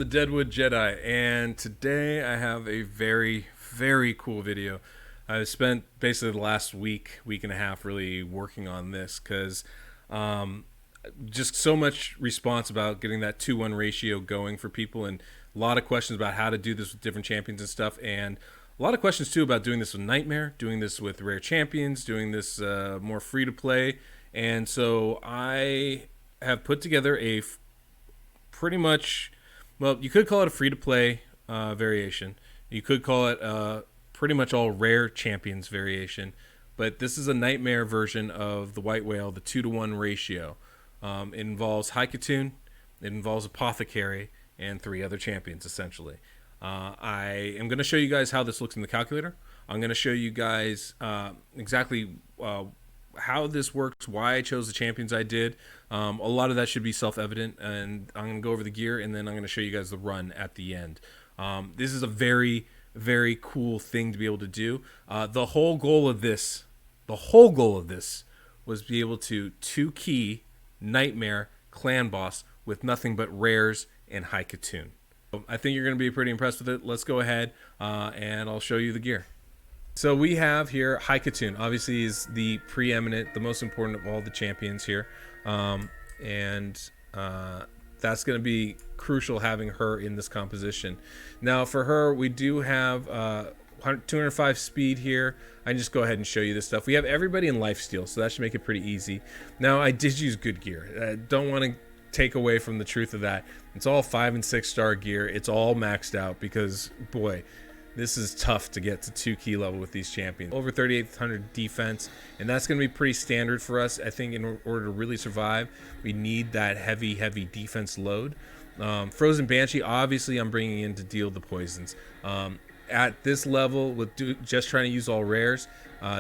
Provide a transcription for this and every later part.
the Deadwood Jedi, and today I have a very, very cool video. I've spent basically the last week and a half really working on this because just so much response about getting that 2-1 ratio going for people, and a lot of questions about how to do this with different champions and stuff, and a lot of questions too about doing this with Nightmare, doing this with rare champions, doing this more free to play. And so I have put together a pretty much, well, you could call it a free-to-play variation. You could call it pretty much all rare champions variation. But this is a Nightmare version of the White Whale, the 2-to-1 ratio. It involves High Khatun, it involves Apothecary, and 3 other champions, essentially. I am going to show you guys how this looks in the calculator. I'm going to show you guys exactly how this works, why I chose the champions I did. A lot of that should be self-evident, and I'm going to go over the gear, and then I'm going to show you guys the run at the end. This is a very, very cool thing to be able to do. The whole goal of this was to be able to 2-key Nightmare Clan Boss with nothing but rares and High Khatun. I think you're going to be pretty impressed with it. Let's go ahead and I'll show you the gear. So we have here High Khatun. Obviously is the preeminent, the most important of all the champions here. That's going to be crucial having her in this composition. Now for her, we do have 205 speed here. I can just go ahead and show you this stuff. We have everybody in lifesteal, so that should make it pretty easy. Now I did use good gear. Don't want to take away from the truth of that. It's all 5- and 6-star gear. It's all maxed out because, boy, this is tough to get to 2-key level with these champions. Over 3,800 defense, and that's going to be pretty standard for us. I think in order to really survive, we need that heavy defense load. Frozen Banshee, obviously I'm bringing in to deal the poisons. At this level, with just trying to use all rares,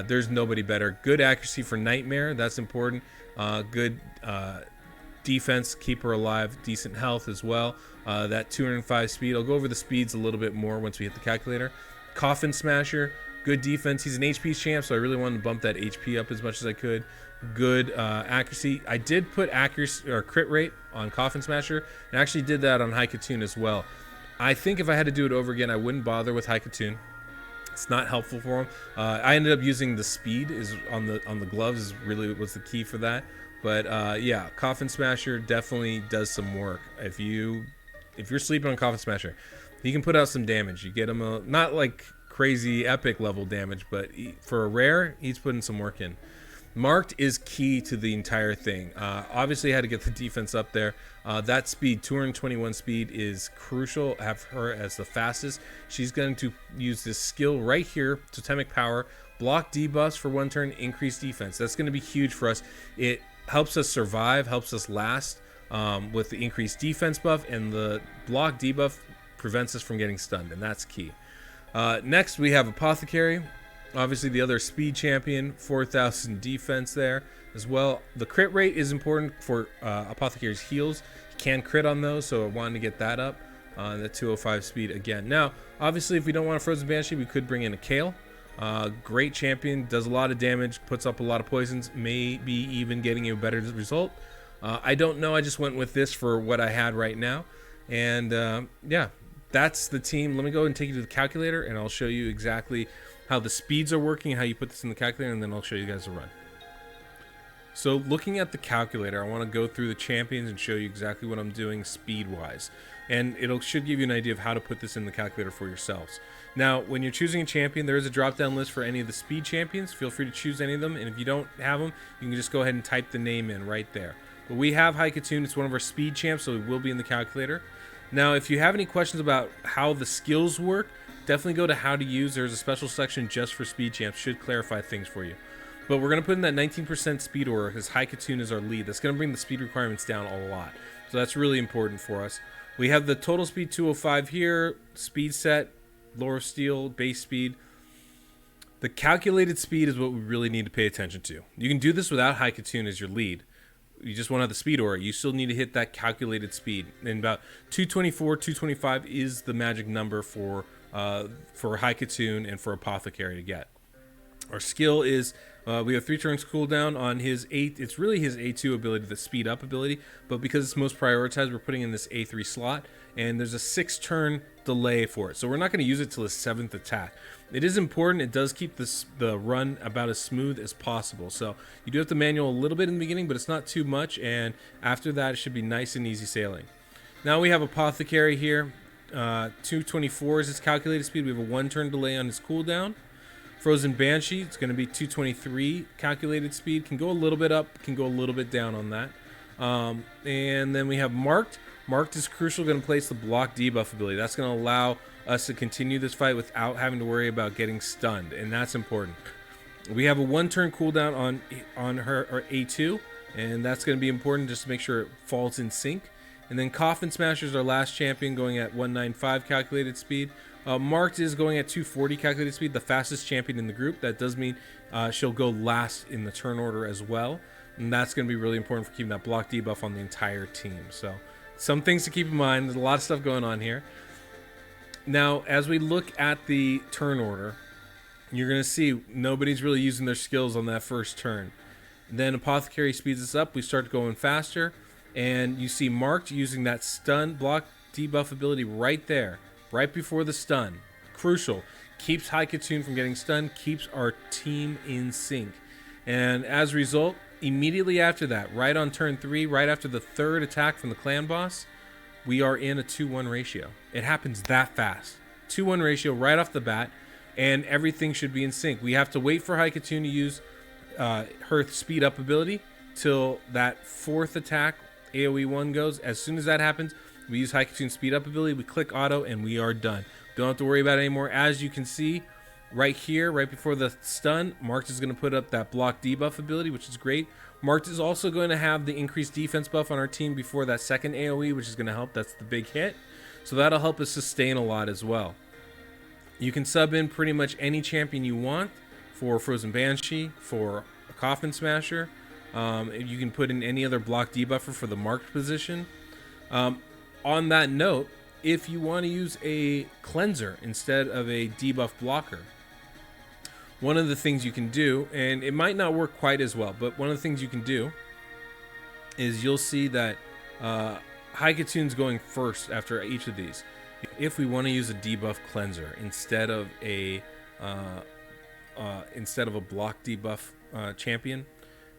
there's nobody better. Good accuracy for Nightmare, that's important. Good defense, keep her alive, decent health as well. That 205 speed, I'll go over the speeds a little bit more once we hit the calculator. Coffin Smasher, good defense. He's an HP champ, so I really wanted to bump that HP up as much as I could. Good accuracy. I did put accuracy or crit rate on Coffin Smasher, and actually did that on High Khatun as well. I think if I had to do it over again, I wouldn't bother with High Khatun. It's not helpful for him. I ended up using the speed is on the gloves is really was the key for that. But yeah, Coffin Smasher definitely does some work. If you're sleeping on Coffin Smasher, he can put out some damage. You get him not like crazy epic level damage, but for a rare, he's putting some work in. Marked is key to the entire thing. Obviously, I had to get the defense up there. That speed, 221 speed, is crucial. Have her as the fastest. She's going to use this skill right here, Totemic Power, block debuffs for 1 turn, increase defense. That's going to be huge for us. It helps us survive, helps us last with the increased defense buff, and the block debuff prevents us from getting stunned, and that's key. Next, we have Apothecary. Obviously, the other speed champion, 4,000 defense there as well. The crit rate is important for Apothecary's heals. He can crit on those, so I wanted to get that up. The 205 speed again. Now, obviously, if we don't want a Frozen Banshee, we could bring in a Kale. Great champion, does a lot of damage, puts up a lot of poisons, maybe even getting you a better result. I don't know, I just went with this for what I had right now. And yeah, that's the team. Let me go and take you to the calculator, and I'll show you exactly how the speeds are working, how you put this in the calculator, and then I'll show you guys the run. So looking at the calculator, I want to go through the champions and show you exactly what I'm doing speed-wise. And should give you an idea of how to put this in the calculator for yourselves. Now, when you're choosing a champion, there is a drop-down list for any of the speed champions. Feel free to choose any of them, and if you don't have them, you can just go ahead and type the name in right there. But we have High Khatun. It's one of our speed champs, so it will be in the calculator. Now, if you have any questions about how the skills work, definitely go to how to use. There's a special section just for speed champs. Should clarify things for you. But we're going to put in that 19% speed aura because High Khatun is our lead. That's going to bring the speed requirements down a lot. So that's really important for us. We have the total speed 205 here, speed set, lower steel, base speed. The calculated speed is what we really need to pay attention to. You can do this without High Khatun as your lead. You just want to have the speed aura. You still need to hit that calculated speed. And about 224, 225 is the magic number for High Khatun and for Apothecary to get. Our skill is we have 3 turns cooldown on his 8. It's really his A2 ability, the speed up ability, but because it's most prioritized, we're putting in this A3 slot. and there's a 6-turn delay for it. So we're not going to use it till the 7th attack. It is important. It does keep the run about as smooth as possible. So you do have to manual a little bit in the beginning, but it's not too much, and after that it should be nice and easy sailing. Now we have Apothecary here. 224 is its calculated speed. We have a 1-turn delay on his cooldown. Frozen Banshee, it's going to be 223 calculated speed. Can go a little bit up, can go a little bit down on that. And then we have Marked. Marked is crucial, going to place the block debuff ability. That's going to allow us to continue this fight without having to worry about getting stunned, and that's important. We have a 1-turn cooldown on her or A2, and that's going to be important just to make sure it falls in sync. And then Coffin Smasher is our last champion, going at 195 calculated speed. Marked is going at 240 calculated speed, the fastest champion in the group. That does mean she'll go last in the turn order as well, and that's going to be really important for keeping that block debuff on the entire team. So some things to keep in mind. There's a lot of stuff going on here. Now, as we look at the turn order, you're going to see nobody's really using their skills on that first turn. Then Apothecary speeds us up. We start going faster, and you see Marked using that stun block debuff ability right there, right before the stun. Crucial. Keeps High Khatun from getting stunned, keeps our team in sync. And as a result, immediately after that, right on turn 3, right after the 3rd attack from the clan boss, we are in a 2-1 ratio. It happens that fast. 2-1 ratio right off the bat, and everything should be in sync. We have to wait for High Khatun to use her speed up ability till that 4th attack, AoE 1 goes. As soon as that happens, we use High Khatun speed up ability, we click auto, and we are done. Don't have to worry about it anymore. As you can see right here, right before the stun, Marked is going to put up that block debuff ability, which is great. Marked is also going to have the increased defense buff on our team before that 2nd AoE, which is going to help. That's the big hit. So that'll help us sustain a lot as well. You can sub in pretty much any champion you want for Frozen Banshee, for a Coffin Smasher. You can put in any other block debuffer for the Marked position. On that note, if you want to use a cleanser instead of a debuff blocker, one of the things you can do, and it might not work quite as well, but one of the things you can do is you'll see that High Khatun's going first after each of these. If we want to use a debuff cleanser instead of a block debuff champion,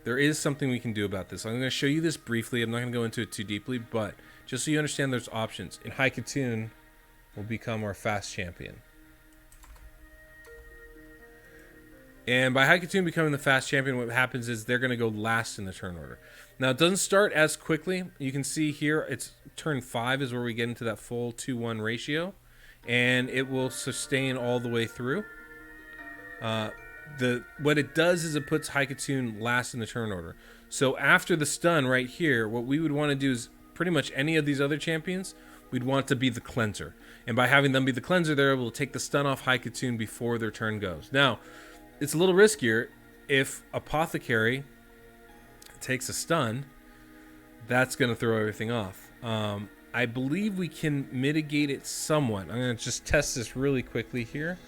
there is something we can do about this. I'm going to show you this briefly. I'm not going to go into it too deeply, but just so you understand, there's options. And High Khatun will become our fast champion. And by High Khatun becoming the fast champion, what happens is they're going to go last in the turn order. Now, it doesn't start as quickly. You can see here, it's turn 5 is where we get into that full 2-1 ratio. And it will sustain all the way through. What it does is it puts High Khatun last in the turn order. So after the stun right here, what we would want to do is pretty much any of these other champions, we'd want to be the cleanser. And by having them be the cleanser, they're able to take the stun off High Khatun before their turn goes. Now, it's a little riskier if Apothecary takes a stun. That's going to throw everything off. I believe we can mitigate it somewhat. I'm going to just test this really quickly here.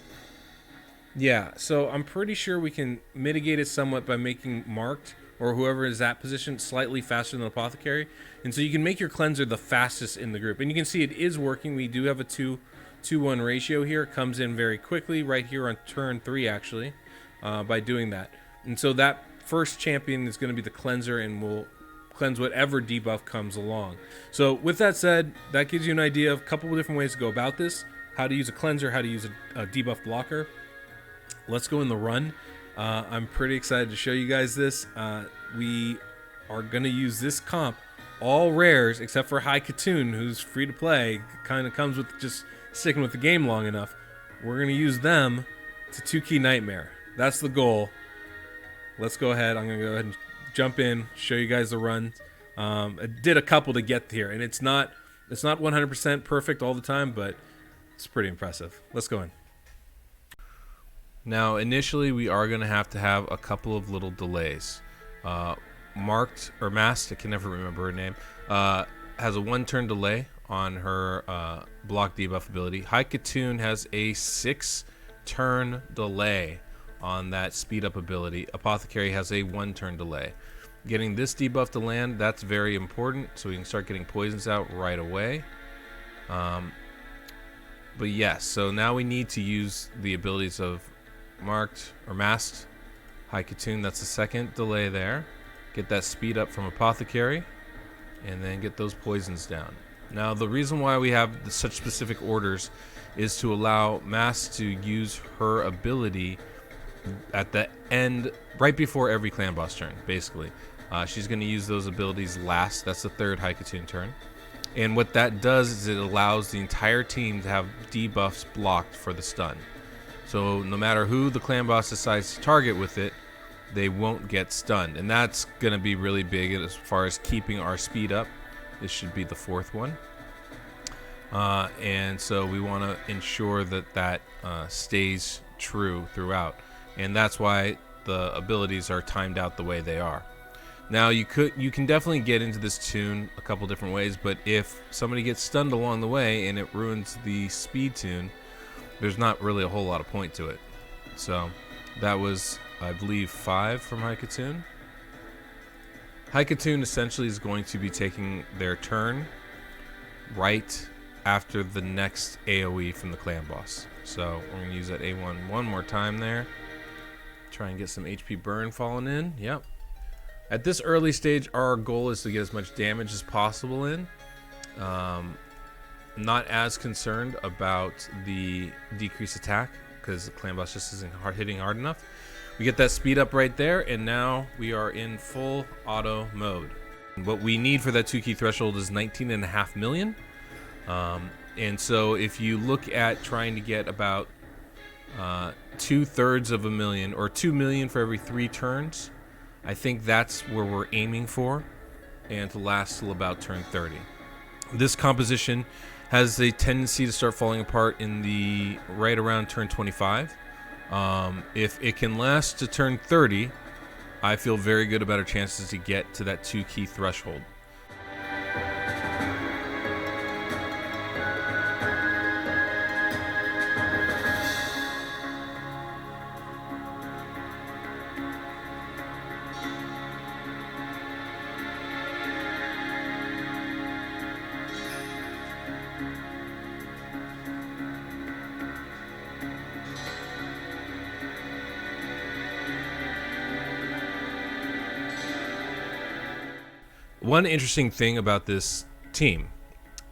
Yeah, so I'm pretty sure we can mitigate it somewhat by making Marked or whoever is that position slightly faster than Apothecary. And so you can make your cleanser the fastest in the group. And you can see it is working. We do have a 2-1 ratio here. It comes in very quickly right here on turn 3 actually by doing that. And so that first champion is going to be the cleanser and will cleanse whatever debuff comes along. So with that said, that gives you an idea of a couple of different ways to go about this. How to use a cleanser, how to use a debuff blocker. Let's go in the run. I'm pretty excited to show you guys this. We are going to use this comp, all rares, except for High Khatun, who's free to play, kind of comes with just sticking with the game long enough. We're going to use them to 2-key Nightmare. That's the goal. Let's go ahead. I'm going to go ahead and jump in, show you guys the run. I did a couple to get here, and it's not 100% perfect all the time, but it's pretty impressive. Let's go in. Now, initially, we are going to have a couple of little delays. Marked, or Masked, I can never remember her name, has a 1-turn delay on her block debuff ability. High Khatun has a 6-turn delay on that speed up ability. Apothecary has a 1-turn delay. Getting this debuff to land, that's very important, so we can start getting poisons out right away. But yes, so now we need to use the abilities of marked or masked High Khatun. That's the second delay there. Get that speed up from Apothecary, and then get those poisons down. Now, the reason why we have such specific orders is to allow Mask to use her ability at the end, right before every clan boss turn, basically. She's going to use those abilities last. That's the third High Khatun turn. And what that does is it allows the entire team to have debuffs blocked for the stun. So no matter who the clan boss decides to target with it, they won't get stunned. And that's going to be really big as far as keeping our speed up. This should be the fourth one. And so we want to ensure that that stays true throughout. And that's why the abilities are timed out the way they are. Now you can definitely get into this tune a couple different ways, but if somebody gets stunned along the way and it ruins the speed tune, there's not really a whole lot of point to it. So that was, I believe, 5 from High Khatun. High Khatun essentially is going to be taking their turn right after the next AoE from the clan boss. So we're going to use that A1 one more time there. Try and get some HP burn falling in. Yep. At this early stage, our goal is to get as much damage as possible in. Not as concerned about the decreased attack because the clan boss just isn't hitting hard enough. We get that speed up right there, and now we are in full auto mode. What we need for that 2-key threshold is 19.5 million. And so if you look at trying to get about 2/3 of a million, or 2 million for every 3 turns, I think that's where we're aiming for, and to last till about turn 30. This composition has a tendency to start falling apart in the right around turn 25. If it can last to turn 30, I feel very good about our chances to get to that 2-key threshold. One interesting thing about this team,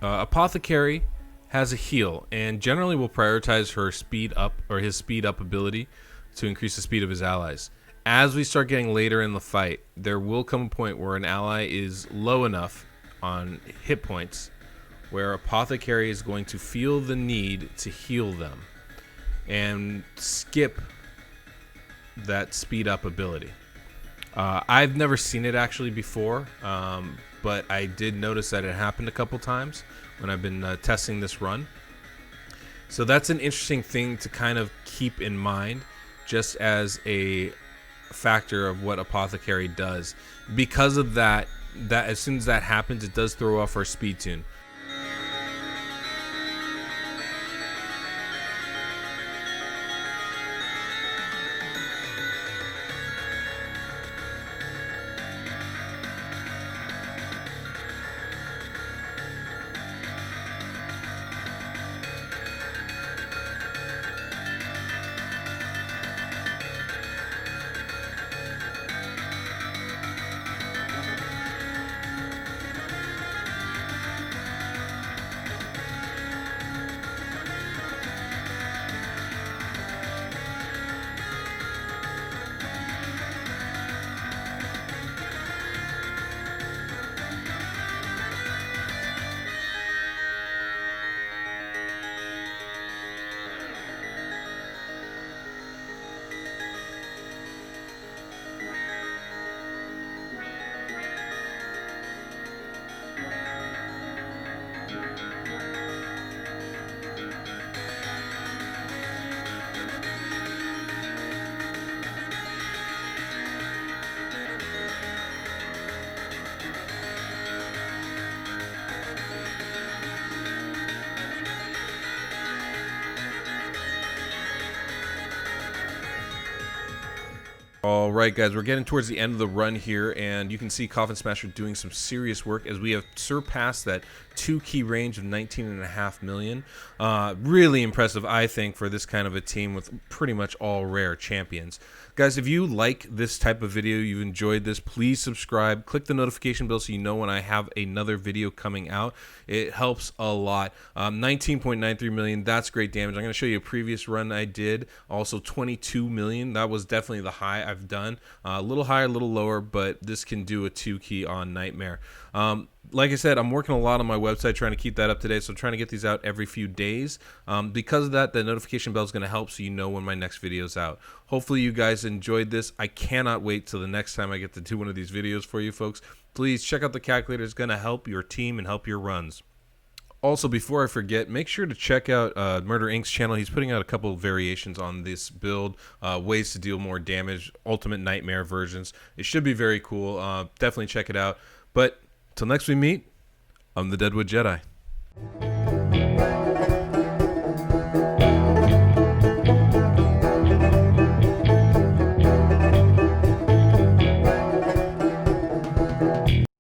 Apothecary has a heal and generally will prioritize her speed up, or his speed up ability, to increase the speed of his allies. As we start getting later in the fight, there will come a point where an ally is low enough on hit points where Apothecary is going to feel the need to heal them and skip that speed up ability. I've never seen it actually before, but I did notice that it happened a couple times when I've been testing this run. So that's an interesting thing to kind of keep in mind, just as a factor of what Apothecary does. Because of that as soon as that happens, it does throw off our speed tune. All right, guys, we're getting towards the end of the run here, and you can see Coffin Smasher doing some serious work as we have surpassed that 2 key range of 19.5 million. Really impressive, I think, for this kind of a team with pretty much all rare champions. Guys, if you like this type of video, you've enjoyed this, please subscribe. Click the notification bell so you know when I have another video coming out. It helps a lot. 19.93 million, that's great damage. I'm going to show you a previous run I did. Also 22 million. That was definitely the high I've done. A little higher, a little lower, but this can do a 2 key on Nightmare. Like I said, I'm working a lot on my website trying to keep that up to date, so I'm trying to get these out every few days. Because of that, the notification bell is going to help so you know when my next video is out. Hopefully you guys enjoyed this. I cannot wait till the next time I get to do one of these videos for you folks. Please check out the calculator. It's going to help your team and help your runs. Also, before I forget, make sure to check out Murder Inc.'s channel. He's putting out a couple of variations on this build, ways to deal more damage, ultimate nightmare versions. It should be very cool. Definitely check it out. But till next we meet, I'm the Deadwood Jedi.